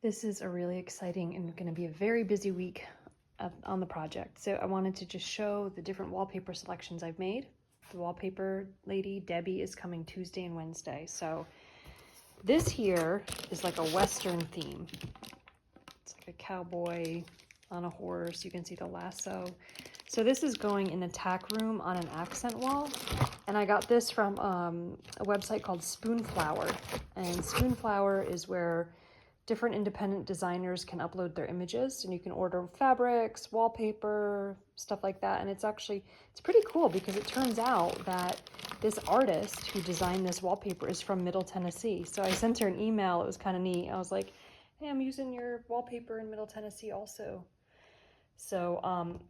This is a really exciting and going to be a very busy week on the project. So I wanted to just show the different wallpaper selections I've made. The wallpaper lady, Debbie, is coming Tuesday and Wednesday. So this here is like a Western theme. It's like a cowboy on a horse. You can see the lasso. So this is going in the tack room on an accent wall. And I got this from a website called Spoonflower. And Spoonflower is where different independent designers can upload their images, and you can order fabrics, wallpaper, stuff like that. And it's pretty cool because it turns out that this artist who designed this wallpaper is from Middle Tennessee. So I sent her an email. It was kind of neat. I was like, hey, I'm using your wallpaper in Middle Tennessee also. So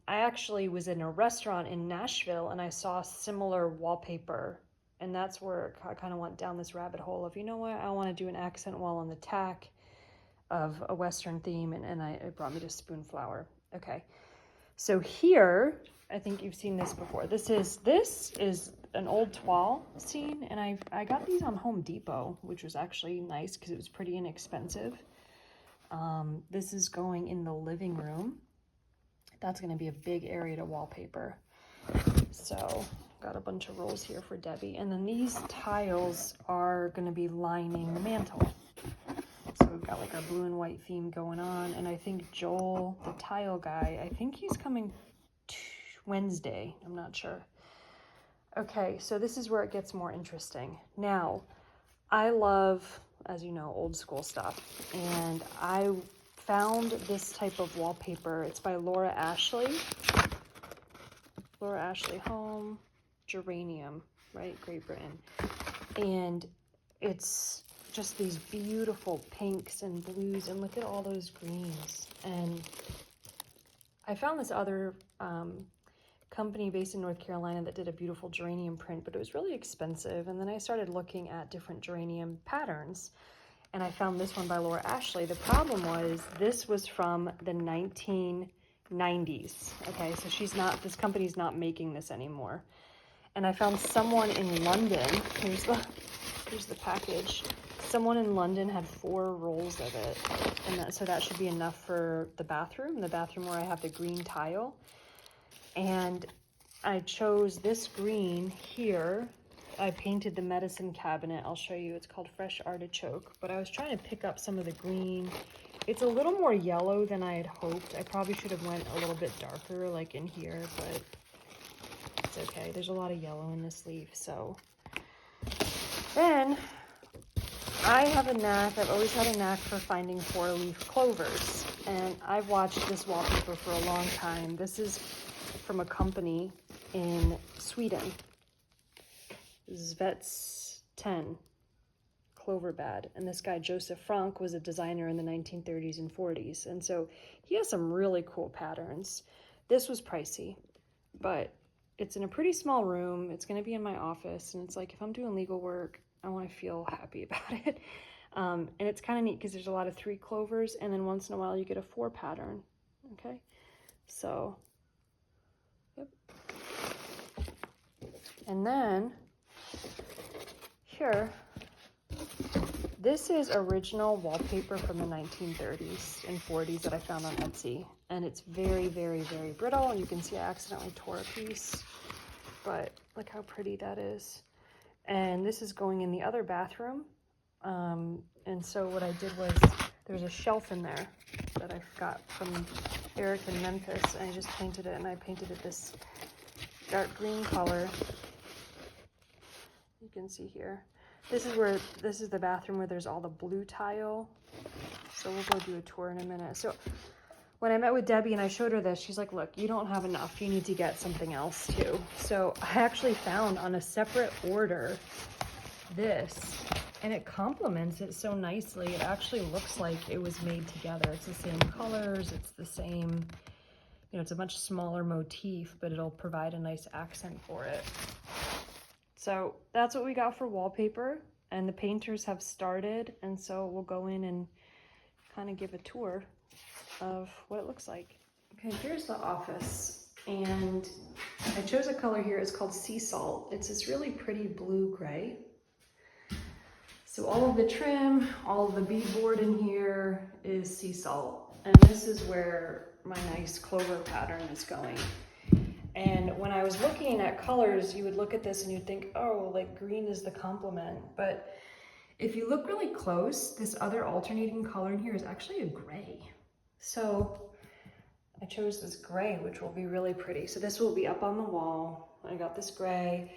I actually was in a restaurant in Nashville and I saw similar wallpaper, and that's where I kind of went down this rabbit hole of, you know what, I want to do an accent wall on the tack of a Western theme, and it brought me to Spoonflower. Okay, so here, I think you've seen this before. This is an old toile scene, and I got these on Home Depot, which was actually nice because it was pretty inexpensive. This is going in the living room. That's going to be a big area to wallpaper. So got a bunch of rolls here for Debbie, and then these tiles are going to be lining the mantle. So we've got like our blue and white theme going on, and I think Joel, the tile guy, I think he's coming Wednesday. I'm not sure. Okay, so this is where it gets more interesting. Now, I love, as you know, old school stuff, and I found this type of wallpaper. It's by Laura Ashley. Laura Ashley Home, Geranium, right? Great Britain. And it's just these beautiful pinks and blues, and look at all those greens. And I found this other company based in North Carolina that did a beautiful geranium print, but it was really expensive. And then I started looking at different geranium patterns, and I found this one by Laura Ashley. The problem was this was from the 1990s. Okay, so this company's not making this anymore. And I found someone in London, here's the package. Someone in London had 4 rolls of it, and so that should be enough for the bathroom where I have the green tile. And I chose this green here. I painted the medicine cabinet. I'll show you. It's called Fresh Artichoke, but I was trying to pick up some of the green. It's a little more yellow than I had hoped. I probably should have went a little bit darker like in here, but it's okay. There's a lot of yellow in this leaf. So then I have a knack, I've always had a knack for finding 4-leaf clovers, and I've watched this wallpaper for a long time. This is from a company in Sweden, Svets 10, Cloverbad, and this guy Josef Frank was a designer in the 1930s and 40s, and so he has some really cool patterns. This was pricey, but it's in a pretty small room. It's going to be in my office, and it's like if I'm doing legal work, I want to feel happy about it. And it's kind of neat because there's a lot of 3 clovers, and then once in a while you get a 4 pattern. Okay, so yep. And then here, this is original wallpaper from the 1930s and 40s that I found on Etsy, and it's very, very, very brittle. You can see I accidentally tore a piece, but look how pretty that is. And this is going in the other bathroom. And so what I did was, there's a shelf in there that I got from Eric in Memphis, and I just painted it, and I painted it this dark green color. You can see here. This is the bathroom where there's all the blue tile. So we'll go do a tour in a minute. So when I met with Debbie and I showed her this, she's like, look, you don't have enough. You need to get something else too. So I actually found on a separate order this, and it complements it so nicely. It actually looks like it was made together. It's the same colors. It's the same, you know, it's a much smaller motif, but it'll provide a nice accent for it. So that's what we got for wallpaper, and the painters have started, and so we'll go in and kind of give a tour of what it looks like. Okay, here's the office, and I chose a color here. It's called Sea Salt. It's this really pretty blue-gray. So all of the trim, all of the beadboard in here is is sea salt, and this is where my nice clover pattern is going. And when I was looking at colors, you would look at this and you'd think, oh, like green is the complement. But if you look really close, this other alternating color in here is actually a gray. So I chose this gray, which will be really pretty. So this will be up on the wall. I got this gray.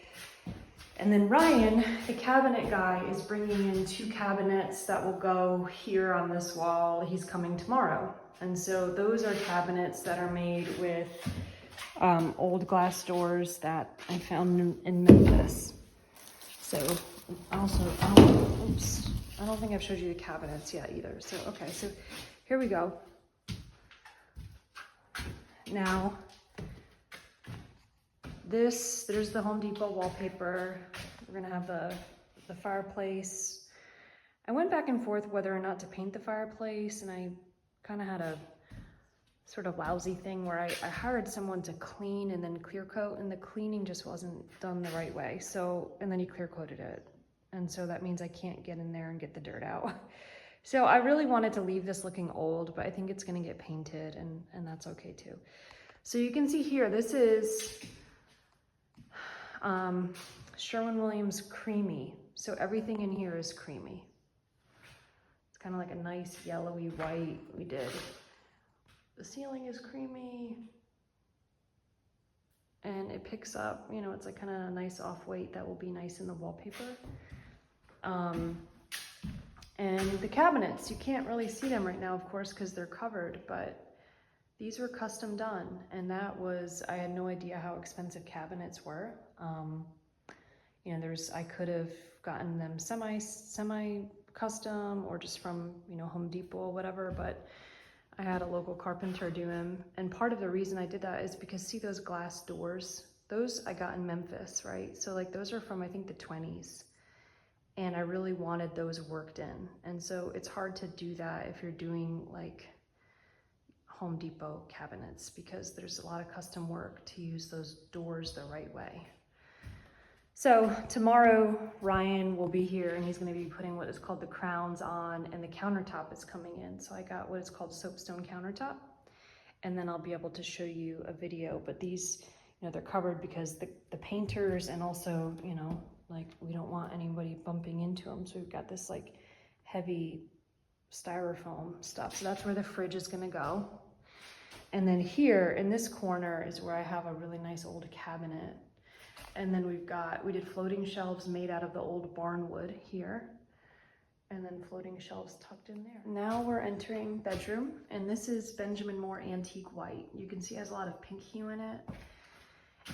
And then Ryan, the cabinet guy, is bringing in 2 cabinets that will go here on this wall. He's coming tomorrow. And so those are cabinets that are made with old glass doors that I found in Memphis. So also, I don't think I've showed you the cabinets yet either. So, okay, so here we go. Now, there's the Home Depot wallpaper. We're gonna have the fireplace. I went back and forth whether or not to paint the fireplace, and I kind of had a sort of lousy thing where I hired someone to clean and then clear coat, and the cleaning just wasn't done the right way. So, and then he clear coated it. And so that means I can't get in there and get the dirt out. So I really wanted to leave this looking old, but I think it's gonna get painted, and that's okay too. So you can see here, this is Sherwin-Williams Creamy. So everything in here is creamy. It's kind of like a nice yellowy white we did. The ceiling is creamy. And it picks up, you know, it's like kind of a nice off-white that will be nice in the wallpaper. And the cabinets, you can't really see them right now, of course, because they're covered, but these were custom done. And that was, I had no idea how expensive cabinets were. You know, I could have gotten them semi-custom or just from, you know, Home Depot or whatever, but I had a local carpenter do them. And part of the reason I did that is because, see those glass doors? Those I got in Memphis, right? So like those are from, I think, the 20s. And I really wanted those worked in. And so it's hard to do that if you're doing like Home Depot cabinets, because there's a lot of custom work to use those doors the right way. So tomorrow, Ryan will be here and he's gonna be putting what is called the crowns on, and the countertop is coming in. So I got what is called soapstone countertop, and then I'll be able to show you a video. But these, you know, they're covered because the painters, and also, you know, like we don't want anybody bumping into them. So we've got this like heavy styrofoam stuff. So that's where the fridge is gonna go. And then here in this corner is where I have a really nice old cabinet. And then we did floating shelves made out of the old barn wood here. And then floating shelves tucked in there. Now we're entering bedroom, and this is Benjamin Moore Antique White. You can see it has a lot of pink hue in it.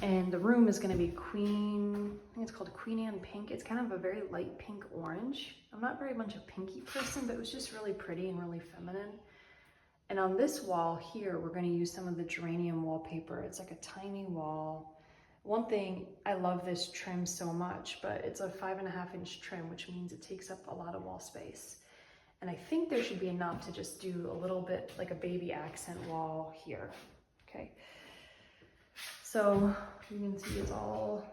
And the room is gonna be Queen, I think it's called Queen Anne Pink. It's kind of a very light pink orange. I'm not very much a pinky person, but it was just really pretty and really feminine. And on this wall here, we're gonna use some of the geranium wallpaper. It's like a tiny wall. One thing, I love this trim so much, but it's a 5.5-inch trim, which means it takes up a lot of wall space. And I think there should be enough to just do a little bit like a baby accent wall here, okay? So you can see it's all,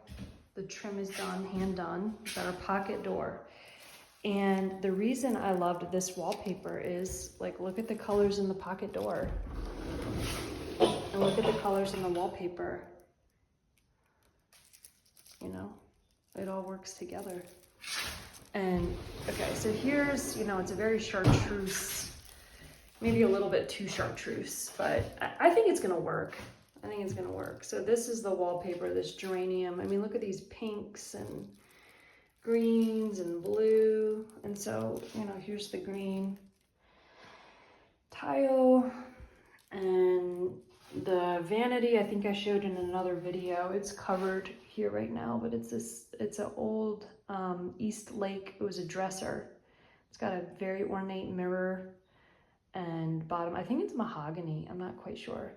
the trim is done, hand done. We've got our pocket door. And the reason I loved this wallpaper is, like, look at the colors in the pocket door. And look at the colors in the wallpaper. You know, it all works together. And okay, so here's, you know, it's a very chartreuse, maybe a little bit too chartreuse, but I think it's gonna work. I think it's gonna work. So this is the wallpaper, this geranium. I mean, look at these pinks and greens and blue. And so, you know, here's the green tile, and the vanity, I think I showed in another video. It's covered here right now, but it's an old East Lake. It was a dresser. It's got a very ornate mirror and bottom. I think it's mahogany. I'm not quite sure.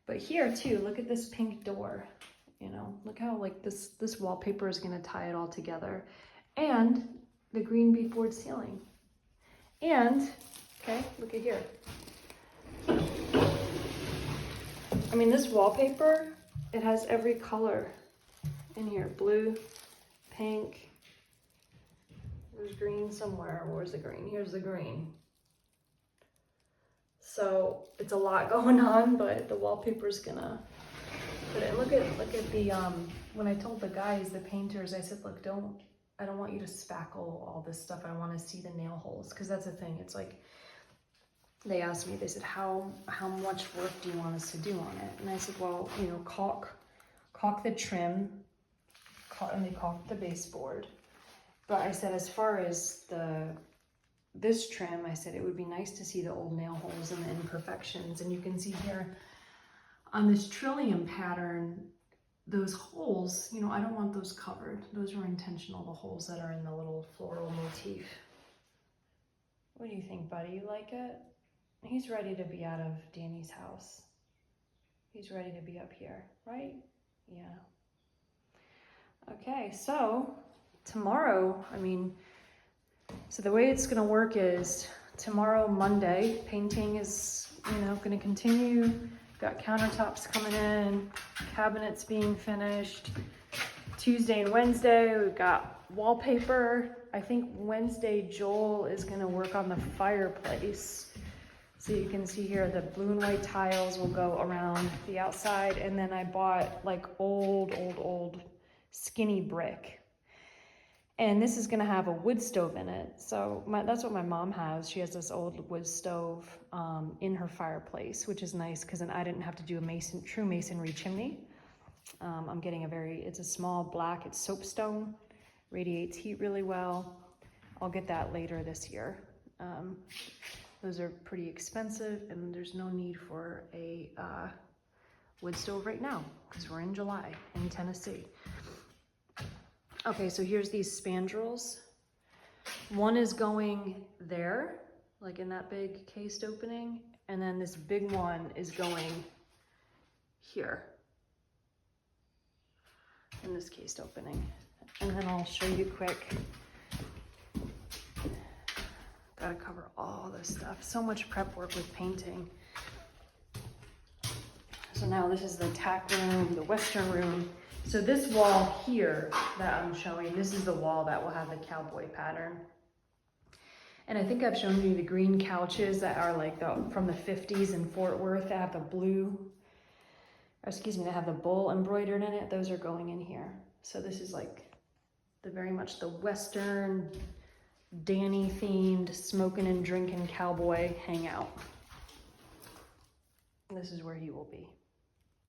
But here too, look at this pink door. You know, look how like this wallpaper is gonna tie it all together. And the green beadboard ceiling. And, okay, look at here. I mean, this wallpaper, it has every color in here. Blue, pink, there's green somewhere. Where's the green? Here's the green. So it's a lot going on, but the wallpaper's gonna put it. Look at the when I told the guys, the painters, I said, look, I don't want you to spackle all this stuff. I want to see the nail holes, because that's the thing. It's like, they asked me, they said, how much work do you want us to do on it? And I said, well, you know, caulk the trim, and they caulked the baseboard. But I said, as far as this trim, I said, it would be nice to see the old nail holes and the imperfections. And you can see here on this trillium pattern, those holes, you know, I don't want those covered. Those are intentional, the holes that are in the little floral motif. What do you think, buddy? You like it? He's ready to be out of Danny's house. He's ready to be up here, right? Yeah. Okay, so tomorrow, so the way it's gonna work is tomorrow, Monday, painting is, you know, gonna continue. Got countertops coming in, cabinets being finished. Tuesday and Wednesday, we've got wallpaper. I think Wednesday, Joel is gonna work on the fireplace. So you can see here, the blue and white tiles will go around the outside. And then I bought like old skinny brick. And this is gonna have a wood stove in it. So that's what my mom has. She has this old wood stove in her fireplace, which is nice because then I didn't have to do a true masonry chimney. I'm getting it's a small black, it's soapstone, radiates heat really well. I'll get that later this year. Those are pretty expensive, and there's no need for a wood stove right now because we're in July in Tennessee. Okay, so here's these spandrels. One is going there, like in that big cased opening, and then this big one is going here in this cased opening. And then I'll show you quick. Gotta cover all this stuff. So much prep work with painting. So now this is the tack room, the western room. So this wall here that I'm showing, this is the wall that will have the cowboy pattern. And I think I've shown you the green couches that are like from the 50s in Fort Worth that have the that have the bull embroidered in it. Those are going in here. So this is like very much the Western, Danny themed, smoking and drinking cowboy hangout. This is where he will be.